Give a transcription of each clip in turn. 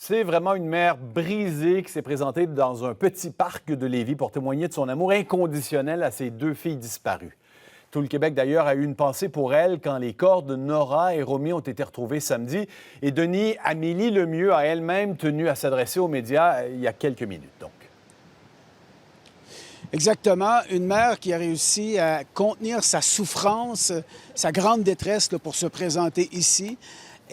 C'est vraiment une mère brisée qui s'est présentée dans un petit parc de Lévis pour témoigner de son amour inconditionnel à ses deux filles disparues. Tout le Québec, d'ailleurs, a eu une pensée pour elle quand les corps de Nora et Romy ont été retrouvés samedi. Et Denis, Amélie Lemieux a elle-même tenu à s'adresser aux médias il y a quelques minutes, donc. Exactement. Une mère qui a réussi à contenir sa souffrance, sa grande détresse là, pour se présenter ici.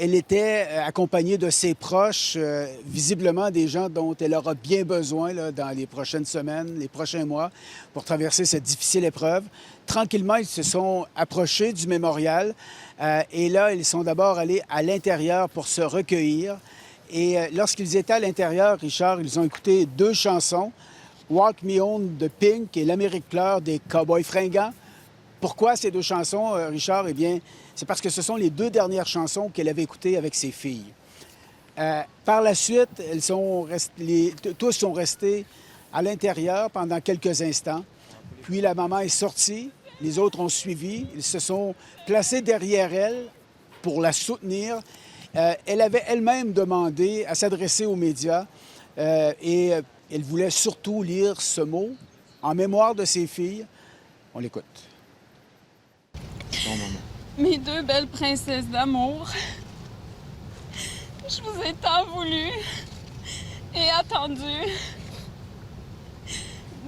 Elle était accompagnée de ses proches, visiblement des gens dont elle aura bien besoin là, dans les prochaines semaines, les prochains mois, pour traverser cette difficile épreuve. Tranquillement, ils se sont approchés du mémorial et là, ils sont d'abord allés à l'intérieur pour se recueillir. Et lorsqu'ils étaient à l'intérieur, Richard, ils ont écouté deux chansons, Walk Me Home de Pink et L'Amérique pleure des Cowboys fringants. Pourquoi ces deux chansons, Richard? Eh bien, c'est parce que ce sont les deux dernières chansons qu'elle avait écoutées avec ses filles. Par la suite, tous sont restés à l'intérieur pendant quelques instants. Puis la maman est sortie, les autres ont suivi. Ils se sont placés derrière elle pour la soutenir. Elle avait elle-même demandé à s'adresser aux médias et elle voulait surtout lire ce mot en mémoire de ses filles. On l'écoute. Bon moment. Mes deux belles princesses d'amour, je vous ai tant voulu et attendu.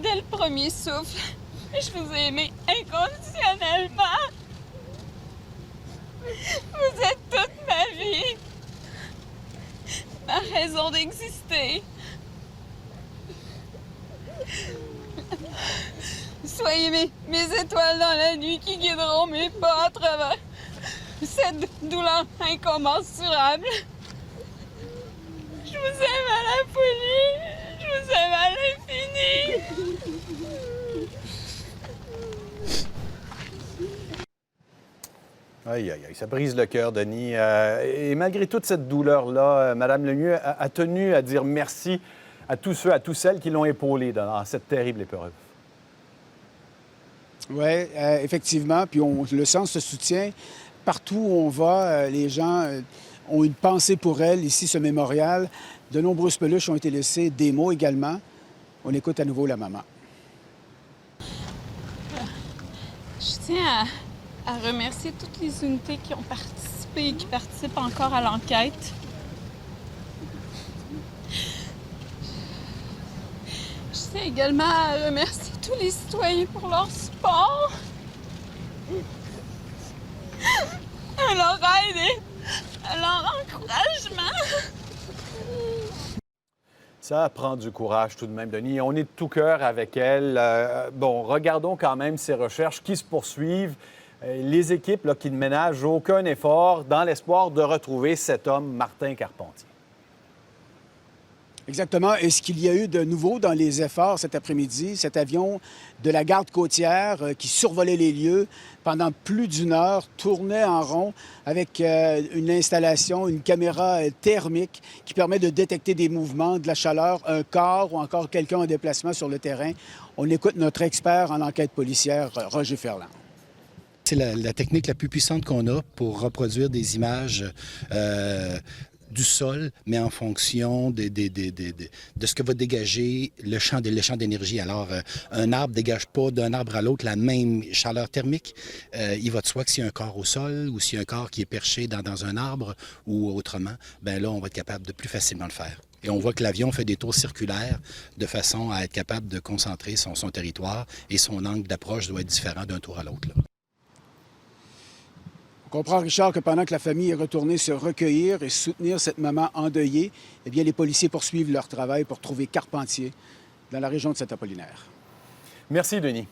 Dès le premier souffle, je vous ai aimé inconditionnellement. Vous êtes toute ma vie, ma raison d'exister. Soyez mes étoiles dans la nuit qui guideront mes pas à travers cette douleur incommensurable. Je vous aime à la folie, je vous aime à l'infini. Aïe, aïe, aïe, ça brise le cœur, Denis. Et malgré toute cette douleur-là, Mme Lemieux a tenu à dire merci à tous ceux, à toutes celles qui l'ont épaulée dans cette terrible épreuve. Oui, effectivement. Puis on le sent, ce soutien. Partout où on va, les gens ont une pensée pour elle. Ici, ce mémorial, de nombreuses peluches ont été laissées, des mots également. On écoute à nouveau la maman. Je tiens à remercier toutes les unités qui ont participé et qui participent encore à l'enquête. Je tiens également à remercier tous les citoyens pour leur support, à leur aide et à leur encouragement. Ça prend du courage tout de même, Denis. On est de tout cœur avec elle. Bon, regardons quand même ces recherches qui se poursuivent. Les équipes là, qui ne ménagent aucun effort dans l'espoir de retrouver cet homme, Martin Carpentier. Exactement. Et ce qu'il y a eu de nouveau dans les efforts cet après-midi, cet avion de la garde côtière qui survolait les lieux pendant plus d'une heure, tournait en rond avec une installation, une caméra thermique qui permet de détecter des mouvements, de la chaleur, un corps ou encore quelqu'un en déplacement sur le terrain. On écoute notre expert en enquête policière, Roger Ferland. C'est la technique la plus puissante qu'on a pour reproduire des images du sol, mais en fonction de ce que va dégager le champ d'énergie. Alors, un arbre ne dégage pas d'un arbre à l'autre la même chaleur thermique. Il va de soi que s'il y a un corps au sol ou s'il y a un corps qui est perché dans un arbre ou autrement, bien là, on va être capable de plus facilement le faire. Et on voit que l'avion fait des tours circulaires de façon à être capable de concentrer son territoire et son angle d'approche doit être différent d'un tour à l'autre. On comprend, Richard, que pendant que la famille est retournée se recueillir et soutenir cette maman endeuillée, eh bien, les policiers poursuivent leur travail pour trouver Carpentier dans la région de Saint-Apollinaire. Merci, Denis.